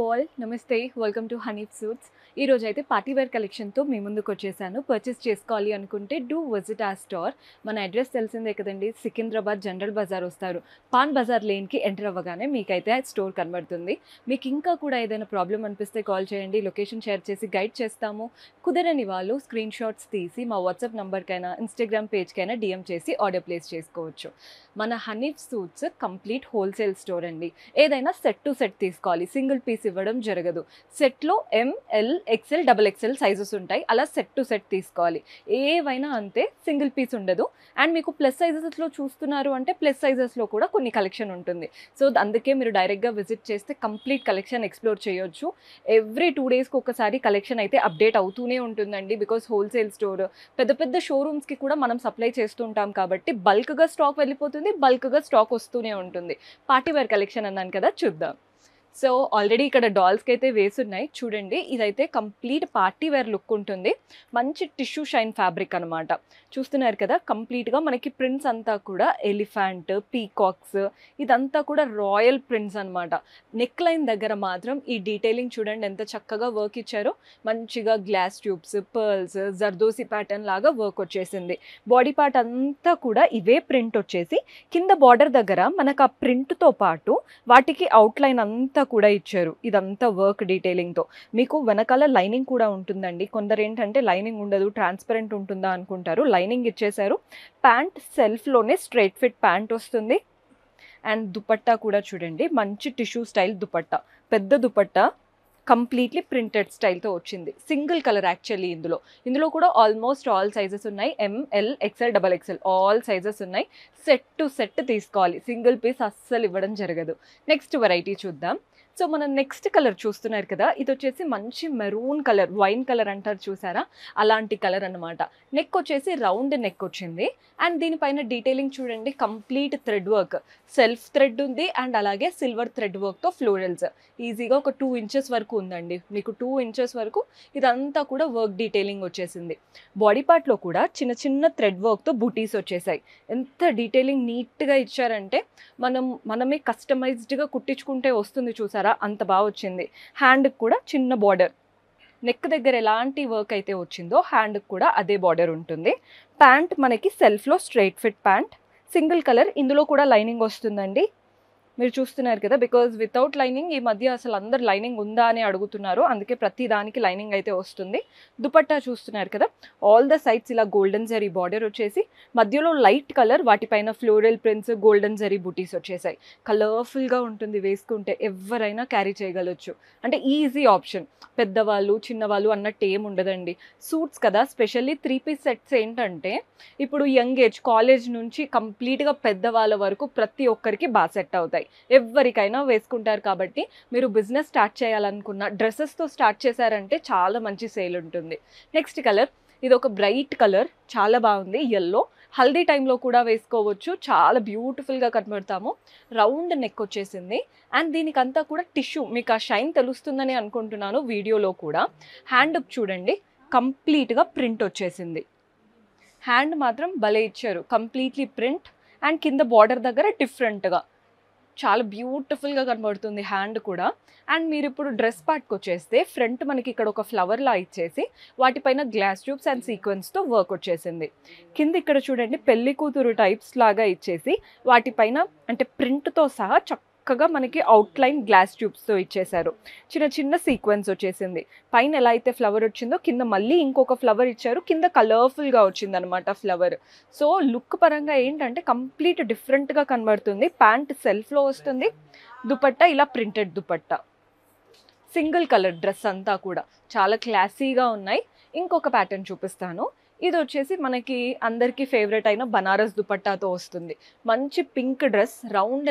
All నమస్తే welcome to Hanif suits. ఈ రోజు అయితే పార్టీ వేర్ కలెక్షన్తో మీ ముందుకు వచ్చేసాను. పర్చేస్ చేసుకోవాలి అనుకుంటే డూ విజిట్ ఆ స్టోర్. మన అడ్రస్ తెలిసిందే కదండి, సికింద్రాబాద్ జనరల్ బజార్ వస్తారు. పాన్ బజార్ లేన్కి ఎంటర్ అవ్వగానే మీకైతే ఆ స్టోర్ కనబడుతుంది. మీకు ఇంకా కూడా ఏదైనా ప్రాబ్లం అనిపిస్తే కాల్ చేయండి, లొకేషన్ షేర్ చేసి గైడ్ చేస్తాము. కుదరని వాళ్ళు స్క్రీన్ షాట్స్ తీసి మా వాట్సాప్ నంబర్కైనా ఇన్స్టాగ్రామ్ పేజ్కైనా డిఎం చేసి ఆర్డర్ ప్లేస్ చేసుకోవచ్చు. మన Haneef suits complete wholesale store అండి. ఏదైనా సెట్ టు సెట్ తీసుకోవాలి, సింగిల్ పీస్ ఇవ్వడం జరగదు. సెట్లో M L XL double XL sizes ఉంటాయి, అలా సెట్ టు సెట్ తీసుకోవాలి. ఏవైనా అంతే, సింగిల్ పీస్ ఉండదు. అండ్ మీకు ప్లస్ సైజెస్లో చూస్తున్నారు అంటే ప్లస్ సైజెస్లో కూడా కొన్ని కలెక్షన్ ఉంటుంది. సో అందుకే మీరు డైరెక్ట్గా విజిట్ చేస్తే కంప్లీట్ కలెక్షన్ ఎక్స్ప్లోర్ చేయొచ్చు. ఎవ్రీ 2 డేస్కి ఒకసారి కలెక్షన్ అయితే అప్డేట్ అవుతూనే ఉంటుందండి. బికాస్ హోల్సేల్ స్టోర్, పెద్ద పెద్ద షోరూమ్స్కి కూడా మనం సప్లై చేస్తుంటాం కాబట్టి బల్క్గా స్టాక్ వెళ్ళిపోతుంది, బల్క్గా స్టాక్ వస్తూనే ఉంటుంది. పార్టీ వేర్ కలెక్షన్ అన్నాను కదా, చూద్దాం. సో ఆల్రెడీ ఇక్కడ డాల్స్కి అయితే వేసున్నాయి చూడండి. ఇదైతే కంప్లీట్ పార్టీ వేర్ లుక్ ఉంటుంది. మంచి టిష్యూ షైన్ ఫ్యాబ్రిక్ అనమాట. చూస్తున్నారు కదా, కంప్లీట్గా మనకి ప్రింట్స్ అంతా కూడా ఎలిఫెంట్, పీకాక్స్, ఇదంతా కూడా రాయల్ ప్రింట్స్ అనమాట. నెక్ లైన్ దగ్గర మాత్రం ఈ డీటెయిలింగ్ చూడండి ఎంత చక్కగా వర్క్ ఇచ్చారో. మంచిగా glass tubes, pearls, zardozi pattern లాగా వర్క్ వచ్చేసింది. బాడీ పార్ట్ అంతా కూడా ఇవే ప్రింట్ వచ్చేసి కింద బార్డర్ దగ్గర మనకు ఆ ప్రింట్తో పాటు వాటికి అవుట్లైన్ అంతా కూడా ఇచ్చారు. ఇదంతా వర్క్ డీటెయిలింగ్తో. మీకు వెనకాల లైనింగ్ కూడా ఉంటుందండి. కొందరు ఏంటంటే లైనింగ్ ఉండదు, ట్రాన్స్పరెంట్ ఉంటుందా అనుకుంటారు. లైనింగ్ ఇచ్చేసారు. ప్యాంట్ సెల్ఫ్లోనే స్ట్రైట్ ఫిట్ ప్యాంట్ వస్తుంది. అండ్ దుపట్టా కూడా చూడండి, మంచి టిష్యూ స్టైల్ దుపట్టా, పెద్ద దుపట్టా, కంప్లీట్లీ ప్రింటెడ్ స్టైల్తో వచ్చింది. Single colour actually. ఇందులో కూడా ఆల్మోస్ట్ ఆల్ సైజెస్ ఉన్నాయి. M L XL double XL all sizes ఉన్నాయి. సెట్ టు సెట్ తీసుకోవాలి, సింగిల్ పీస్ అస్సలు ఇవ్వడం జరగదు. నెక్స్ట్ వెరైటీ చూద్దాం. సో మనం నెక్స్ట్ కలర్ చూస్తున్నారు కదా, ఇది వచ్చేసి మంచి మెరూన్ కలర్, వైన్ కలర్ అంటారు చూసారా, అలాంటి కలర్ అనమాట. నెక్ వచ్చేసి రౌండ్ నెక్ వచ్చింది. అండ్ దీనిపైన డీటెయిలింగ్ చూడండి, complete thread work, self thread ఉంది. అండ్ అలాగే సిల్వర్ థ్రెడ్ వర్క్తో ఫ్లోరల్స్. ఈజీగా ఒక 2 ఇంచెస్ వరకు ఉందండి, మీకు 2 ఇంచెస్ వరకు ఇదంతా కూడా వర్క్ డీటెయిలింగ్ వచ్చేసింది. బాడీ పార్ట్లో కూడా చిన్న చిన్న థ్రెడ్ వర్క్తో బూటీస్ వచ్చేసాయి. ఎంత డీటెయిలింగ్ నీట్గా ఇచ్చారంటే మనమే కస్టమైజ్డ్గా కుట్టించుకుంటే వస్తుంది చూసారా, అంత బాగా వచ్చింది. హ్యాండ్కి కూడా చిన్న బార్డర్, నెక్ దగ్గర ఎలాంటి వర్క్ అయితే వచ్చిందో హ్యాండ్కి కూడా అదే బార్డర్ ఉంటుంది. ప్యాంట్ మనకి సెల్ఫ్లో straight fit pant, single colour. ఇందులో కూడా లైనింగ్ వస్తుందండి. మీరు చూస్తున్నారు కదా, బికాజ్ వితౌట్ లైనింగ్ ఈ మధ్య అసలు అందరు లైనింగ్ ఉందా అని అడుగుతున్నారు, అందుకే ప్రతి దానికి లైనింగ్ అయితే వస్తుంది. దుపట్టా చూస్తున్నారు కదా, ఆల్ ద సైడ్స్ ఇలా గోల్డెన్ జరీ బార్డర్ వచ్చేసి మధ్యలో లైట్ కలర్, వాటిపైన ఫ్లోరల్ ప్రింట్స్, గోల్డెన్ జరీ బుటీస్ వచ్చేసాయి. కలర్ఫుల్గా ఉంటుంది, వేసుకుంటే ఎవరైనా క్యారీ చేయగలచ్చు. అంటే ఈజీ ఆప్షన్, పెద్దవాళ్ళు చిన్నవాళ్ళు అన్నట్టు ఏం ఉండదండి. సూట్స్ కదా, స్పెషల్లీ 3 పీస్ సెట్స్ ఏంటంటే ఇప్పుడు యంగ్ ఏజ్, కాలేజ్ నుంచి కంప్లీట్గా పెద్దవాళ్ళ వరకు ప్రతి ఒక్కరికి బాగా సెట్ అవుతాయి. ఎవరికైనా వేసుకుంటారు కాబట్టి మీరు బిజినెస్ స్టార్ట్ చేయాలనుకున్న డ్రెస్సెస్తో స్టార్ట్ చేశారంటే చాలా మంచి సేల్ ఉంటుంది. నెక్స్ట్ కలర్, ఇది ఒక బ్రైట్ కలర్, చాలా బాగుంది. ఎల్లో, హల్దీ టైంలో కూడా వేసుకోవచ్చు, చాలా బ్యూటిఫుల్గా కనబడతాము. రౌండ్ నెక్ వచ్చేసింది. అండ్ దీనికంతా కూడా టిష్యూ, మీకు ఆ షైన్ తెలుస్తుందని అనుకుంటున్నాను వీడియోలో కూడా. హ్యాండ్ చూడండి, కంప్లీట్గా ప్రింట్ వచ్చేసింది. హ్యాండ్ మాత్రం భలే ఇచ్చారు, కంప్లీట్లీ ప్రింట్. అండ్ కింద బార్డర్ దగ్గర డిఫరెంట్గా చాలా బ్యూటిఫుల్గా కనబడుతుంది హ్యాండ్ కూడా. అండ్ మీరు ఇప్పుడు డ్రెస్ పార్ట్కి వచ్చేస్తే ఫ్రంట్ మనకి ఇక్కడ ఒక ఫ్లవర్లా ఇచ్చేసి వాటిపైన గ్లాస్ ట్యూబ్స్ అండ్ సీక్వెన్స్తో వర్క్ వచ్చేసింది. కింద ఇక్కడ చూడండి పెళ్లి కూతురు టైప్స్ లాగా ఇచ్చేసి వాటిపైన అంటే ప్రింట్తో సహా చక్కగా మనకి అవుట్లైన్ గ్లాస్ ట్యూబ్స్తో ఇచ్చేశారు. చిన్న చిన్న సీక్వెన్స్ వచ్చేసింది. పైన ఎలా అయితే ఫ్లవర్ వచ్చిందో కింద మళ్ళీ ఇంకొక ఫ్లవర్ ఇచ్చారు, కింద కలర్ఫుల్గా వచ్చిందనమాట ఫ్లవర్. సో లుక్ పరంగా ఏంటంటే కంప్లీట్ డిఫరెంట్గా కనబడుతుంది. ప్యాంట్ సెల్ఫ్లో వస్తుంది, దుపట్టా ఇలా printed dupatta, single colour dress అంతా కూడా చాలా క్లాసీగా ఉన్నాయి. ఇంకొక ప్యాటర్న్ చూపిస్తాను. ఇది వచ్చేసి మనకి అందరికీ ఫేవరెట్ అయిన బనారస్ దుపట్టాతో వస్తుంది. మంచి pink dress, round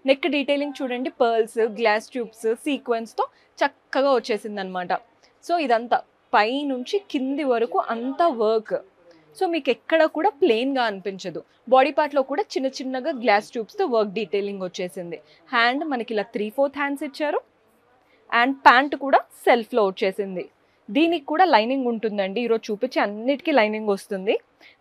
neck detailing చూడండి, పర్ల్స్, గ్లాస్ ట్యూబ్స్, సీక్వెన్స్తో చక్కగా వచ్చేసింది అనమాట. సో ఇదంతా పై నుంచి కింది వరకు అంతా వర్క్. సో మీకు ఎక్కడ కూడా ప్లెయిన్గా అనిపించదు. బాడీ పార్ట్లో కూడా చిన్న చిన్నగా గ్లాస్ ట్యూబ్స్తో వర్క్ డీటెయిలింగ్ వచ్చేసింది. హ్యాండ్ మనకి ఇలా 3/4 హ్యాండ్స్ ఇచ్చారు. అండ్ ప్యాంట్ కూడా సెల్ఫ్లో వచ్చేసింది. దీనికి కూడా లైనింగ్ ఉంటుందండి, ఈరోజు చూపించే అన్నిటికీ లైనింగ్ వస్తుంది.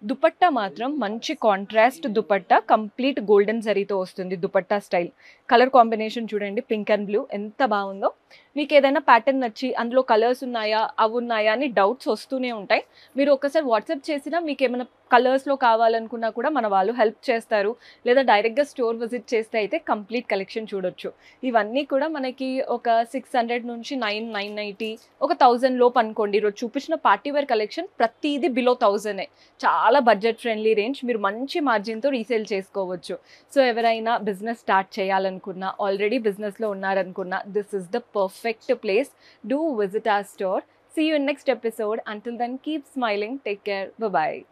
దుపట్టా మాత్రం మంచి కాంట్రాస్ట్ దుపట్టా, కంప్లీట్ గోల్డెన్ జరీతో వస్తుంది దుపట్టా స్టైల్. కలర్ కాంబినేషన్ చూడండి, పింక్ అండ్ బ్లూ ఎంత బాగుందో. మీకు ఏదైనా ప్యాటర్న్ నచ్చి అందులో కలర్స్ ఉన్నాయా, అవి ఉన్నాయా అని డౌట్స్ వస్తూనే ఉంటాయి. మీరు ఒక్కసారి వాట్సాప్ చేసినా మీకేమైనా కలర్స్‌లో కావాలనుకున్నా కూడా మన వాళ్ళు హెల్ప్ చేస్తారు. లేదా డైరెక్ట్‌గా స్టోర్ విజిట్ చేస్తే అయితే కంప్లీట్ కలెక్షన్ చూడొచ్చు. ఇవన్నీ కూడా మనకి ఒక 600 నుంచి 990 ఒక 1000 లోపు అనుకోండి. ఈరోజు చూపించిన పార్టీ వేర్ కలెక్షన్ ప్రతీది బిలో 1000ఏ. చాలా బడ్జెట్ ఫ్రెండ్లీ రేంజ్. మీరు మంచి మార్జిన్‌తో రీసేల్ చేసుకోవచ్చు. సో ఎవరైనా బిజినెస్ స్టార్ట్ చేయాలనుకున్నా, ఆల్రెడీ బిజినెస్‌లో ఉన్నారనుకున్నా, this is the perfect place. Do visit our store. See you in next episode. Until then, keep smiling. Take care. Bye-bye.